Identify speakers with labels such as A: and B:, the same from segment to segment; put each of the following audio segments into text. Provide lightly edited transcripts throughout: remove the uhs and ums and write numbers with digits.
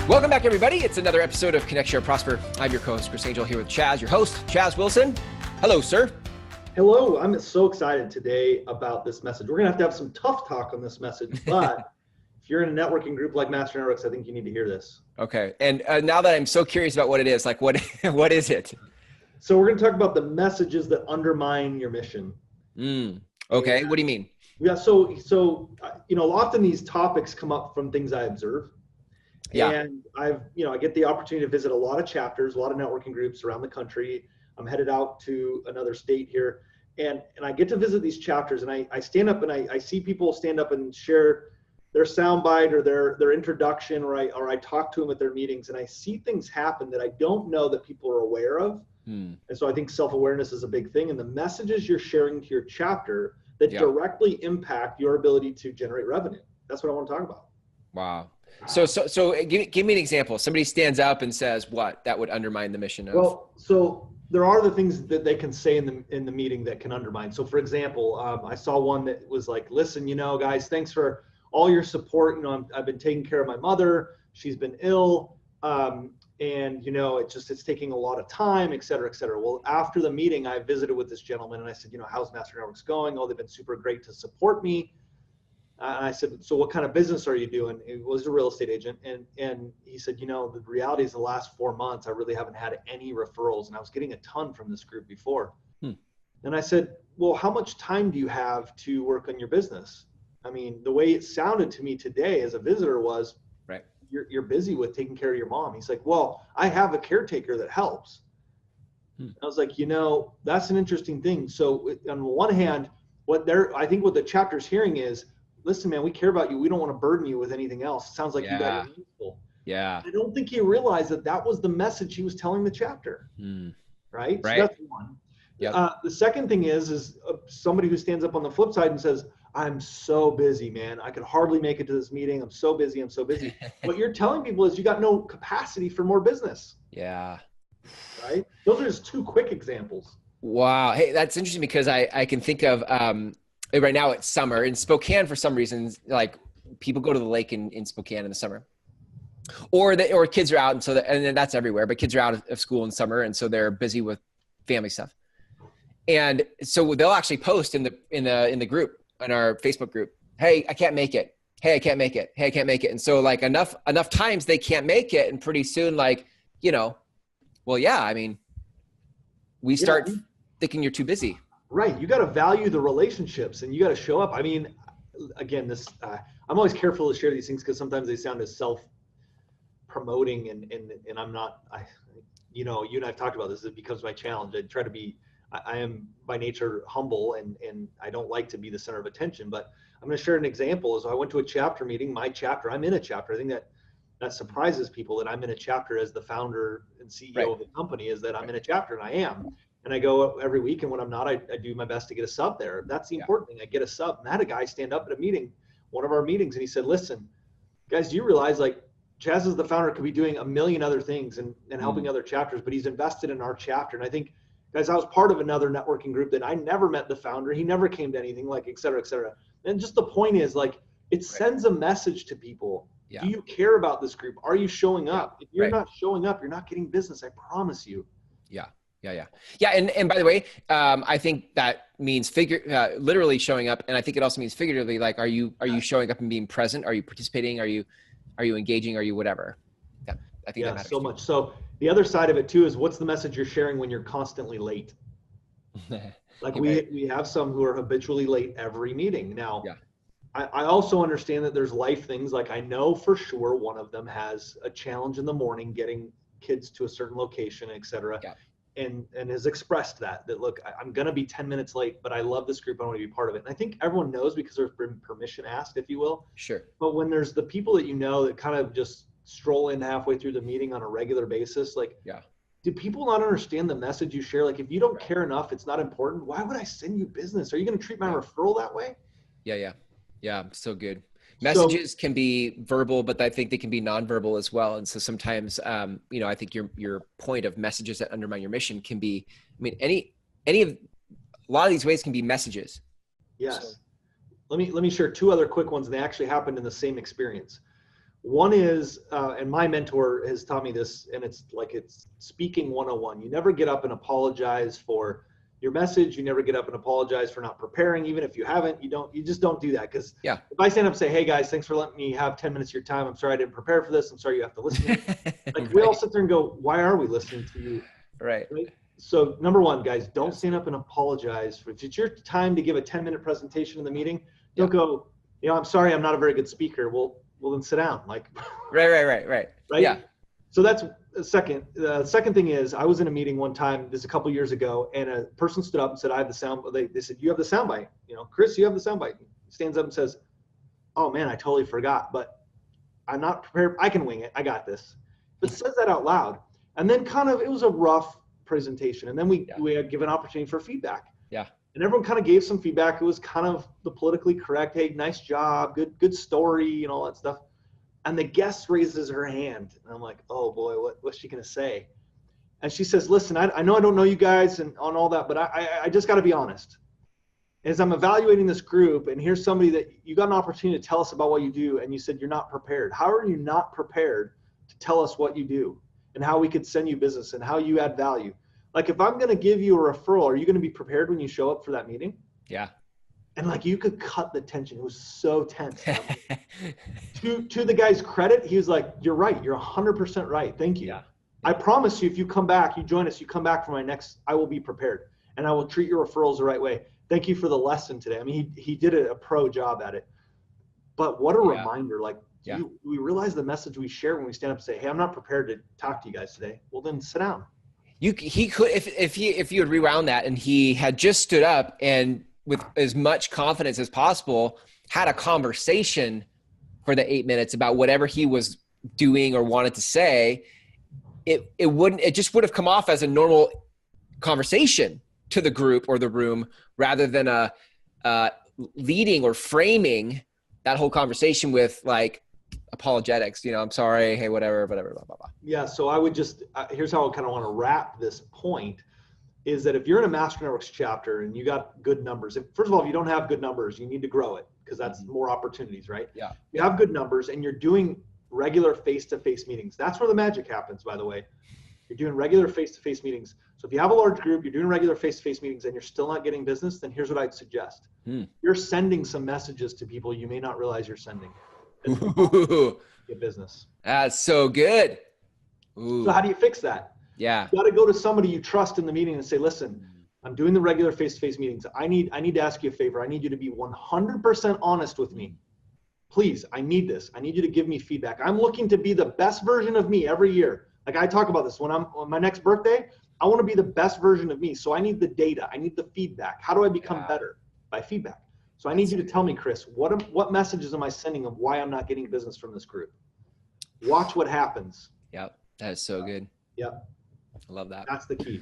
A: Welcome back, everybody. It's another episode of Connect, Share, Prosper. I'm your co-host, Chris Angel, here with Chaz, your host, Chaz Wilson. Hello, sir.
B: Hello. I'm so excited today about this message. We're going to have some tough talk on this message, but if you're in a networking group like Master Networks, I think you need to hear this.
A: Okay. And now that I'm so curious about what it is, like what is it?
B: So we're going to talk about the messages that undermine your mission.
A: Okay. What do you mean?
B: Yeah. So often these topics come up from things I observe.
A: Yeah.
B: And I get the opportunity to visit a lot of chapters, a lot of networking groups around the country. I'm headed out to another state here, and I get to visit these chapters, and I stand up and I see people stand up and share their soundbite or their introduction, or I talk to them at their meetings, and I see things happen that I don't know that people are aware of. And so I think self-awareness is a big thing, and the messages you're sharing to your chapter that directly impact your ability to generate revenue. That's what I want to talk about.
A: Wow. So give me an example. Somebody stands up and says what that would undermine the mission of.
B: Well, so there are the things that they can say in the meeting that can undermine. So for example, I saw one that was like, listen, guys, thanks for all your support. I've been taking care of my mother. She's been ill. And it's taking a lot of time, et cetera, et cetera. Well, after the meeting, I visited with this gentleman and I said, how's Master Networks going? Oh, they've been super great to support me. I said, so what kind of business are you doing? He was a real estate agent. And he said, the reality is the last 4 months, I really haven't had any referrals. And I was getting a ton from this group before. And I said, well, how much time do you have to work on your business? I mean, the way it sounded to me today as a visitor was,
A: right,
B: you're busy with taking care of your mom. He's like, well, I have a caretaker that helps. I was like, that's an interesting thing. So on one hand, I think what the chapter's hearing is, listen, man, we care about you. We don't want to burden you with anything else. It sounds like you got your hands full.
A: Yeah.
B: I don't think he realized that was the message he was telling the chapter. Right? So that's one. The second thing is somebody who stands up on the flip side and says, I'm so busy, man. I could hardly make it to this meeting. I'm so busy. What you're telling people is you got no capacity for more business.
A: Yeah.
B: Right? Those are just two quick examples.
A: Wow. Hey, that's interesting because I can think of, right now it's summer in Spokane for some reasons, like people go to the lake in Spokane in the summer, or kids are out. And and that's everywhere, but kids are out of school in summer. And so they're busy with family stuff. And so they'll actually post in the group, in our Facebook group, hey, I can't make it. Hey, I can't make it. Hey, I can't make it. And so like enough times they can't make it. And pretty soon, we start thinking you're too busy.
B: Right. You got to value the relationships and you got to show up. I mean, again, I'm always careful to share these things because sometimes they sound as self-promoting and I'm not, you and I've talked about this, it becomes my challenge. I am by nature humble and I don't like to be the center of attention, but I'm going to share an example. As I went to a chapter meeting, I'm in a chapter. I think that surprises people that I'm in a chapter as the founder and CEO of the company, is that I'm in a chapter, and I am. And I go every week, and when I'm not, I do my best to get a sub there. That's the important thing. I get a sub. And I had a guy stand up at a meeting, one of our meetings, and he said, listen, guys, do you realize Chaz is the founder, could be doing a million other things and helping other chapters, but he's invested in our chapter. And I think, guys, I was part of another networking group that I never met the founder. He never came to anything, et cetera, et cetera. And just the point is, it sends a message to people. Yeah. Do you care about this group? Are you showing up? If you're not showing up, you're not getting business. I promise you.
A: Yeah. And by the way, I think that means literally showing up. And I think it also means figuratively, are you showing up and being present? Are you participating? Are you engaging? Are you whatever? Yeah. I think that matters
B: so much. So the other side of it too is, what's the message you're sharing when you're constantly late? We have some who are habitually late every meeting. Now, I also understand that there's life things. I know for sure one of them has a challenge in the morning getting kids to a certain location, et cetera. Yeah. And has expressed that look, I'm going to be 10 minutes late, but I love this group. I want to be part of it. And I think everyone knows because there's been permission asked, if you will.
A: Sure.
B: But when there's the people that that kind of just stroll in halfway through the meeting on a regular basis, do people not understand the message you share? If you don't care enough, it's not important. Why would I send you business? Are you going to treat my referral that way?
A: Yeah. So good.
B: So
A: Messages can be verbal, but I think they can be nonverbal as well. And so sometimes, I think your point of messages that undermine your mission can be, any of, a lot of these ways can be messages.
B: yes.
A: So,
B: Let me share two other quick ones, and they actually happened in the same experience. One is, and my mentor has taught me this, and it's speaking 101. You never get up and apologize for your message. You never get up and apologize for not preparing. Even if you haven't, you just don't do that. Because
A: yeah.
B: if I stand up and say, hey guys, thanks for letting me have 10 minutes of your time. I'm sorry I didn't prepare for this. I'm sorry you have to listen to me. Like we all sit there and go, why are we listening to you?
A: Right.
B: So number one, guys, don't stand up and apologize. If it's your time to give a 10-minute presentation in the meeting, don't go, I'm sorry, I'm not a very good speaker. Well, then sit down. Like,
A: right. Yeah.
B: So that's the second. The second thing is, I was in a meeting one time, this is a couple years ago, and a person stood up and said, I have the sound. They said, you have the sound bite. Chris, you have the sound bite. He stands up and says, oh man, I totally forgot, but I'm not prepared. I can wing it. I got this. But says that out loud. And then it was a rough presentation. And then we had given opportunity for feedback.
A: Yeah.
B: And everyone kind of gave some feedback. It was kind of the politically correct, hey, nice job, good story, and all that stuff. And the guest raises her hand. And I'm like, oh boy, what's she going to say? And she says, listen, I know I don't know you guys and on all that, but I just got to be honest. As I'm evaluating this group, and here's somebody that you got an opportunity to tell us about what you do, and you said you're not prepared. How are you not prepared to tell us what you do and how we could send you business and how you add value? Like, if I'm going to give you a referral, are you going to be prepared when you show up for that meeting?
A: Yeah.
B: And you could cut the tension. It was so tense. To the guy's credit, he was like, you're right. You're 100% right. Thank you. Yeah. I promise you, if you come back, you join us, you come back for my next, I will be prepared. And I will treat your referrals the right way. Thank you for the lesson today. I mean, he did a pro job at it. But what a reminder. We realize the message we share when we stand up and say, hey, I'm not prepared to talk to you guys today. Well, then sit down.
A: He could, if you had rewound that and he had just stood up and with as much confidence as possible had a conversation for the 8 minutes about whatever he was doing or wanted to say, it just would have come off as a normal conversation to the group or the room rather than leading or framing that whole conversation with apologetics, I'm sorry, hey, whatever, blah, blah, blah.
B: Yeah. So I would just, here's how I kind of want to wrap this point is that if you're in a Master Networks chapter and you got good numbers, first of all, if you don't have good numbers, you need to grow it because that's more opportunities, right?
A: Yeah.
B: You have good numbers and you're doing regular face-to-face meetings. That's where the magic happens, by the way. You're doing regular face-to-face meetings. So if you have a large group, you're doing regular face-to-face meetings and you're still not getting business, then here's what I'd suggest. You're sending some messages to people you may not realize you're sending. Get business.
A: That's so good. Ooh.
B: So how do you fix that?
A: Yeah.
B: You got to go to somebody you trust in the meeting and say, listen, I'm doing the regular face-to-face meetings. I need to ask you a favor. I need you to be 100% honest with me. Please, I need this. I need you to give me feedback. I'm looking to be the best version of me every year. Like I talk about this on my next birthday, I want to be the best version of me. So I need the data. I need the feedback. How do I become better? By feedback. So I need you to tell me, Chris, what messages am I sending of why I'm not getting business from this group? Watch what happens.
A: Yep. That is so good.
B: Yep.
A: I love that.
B: That's the key.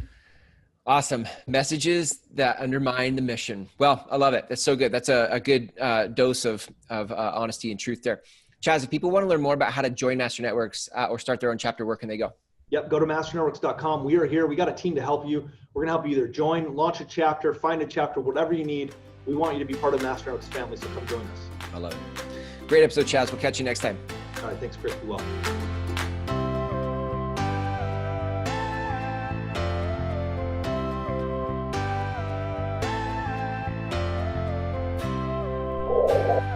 A: Awesome. Messages that undermine the mission. Well, I love it. That's so good. That's a good dose of honesty and truth there. Chaz, if people want to learn more about how to join Master Networks or start their own chapter, where can they go?
B: Yep. Go to masternetworks.com. We are here. We got a team to help you. We're going to help you either join, launch a chapter, find a chapter, whatever you need. We want you to be part of the Master Networks family, so come join us.
A: I love it. Great episode, Chaz. We'll catch you next time.
B: All right. Thanks, Chris. Be well.
C: You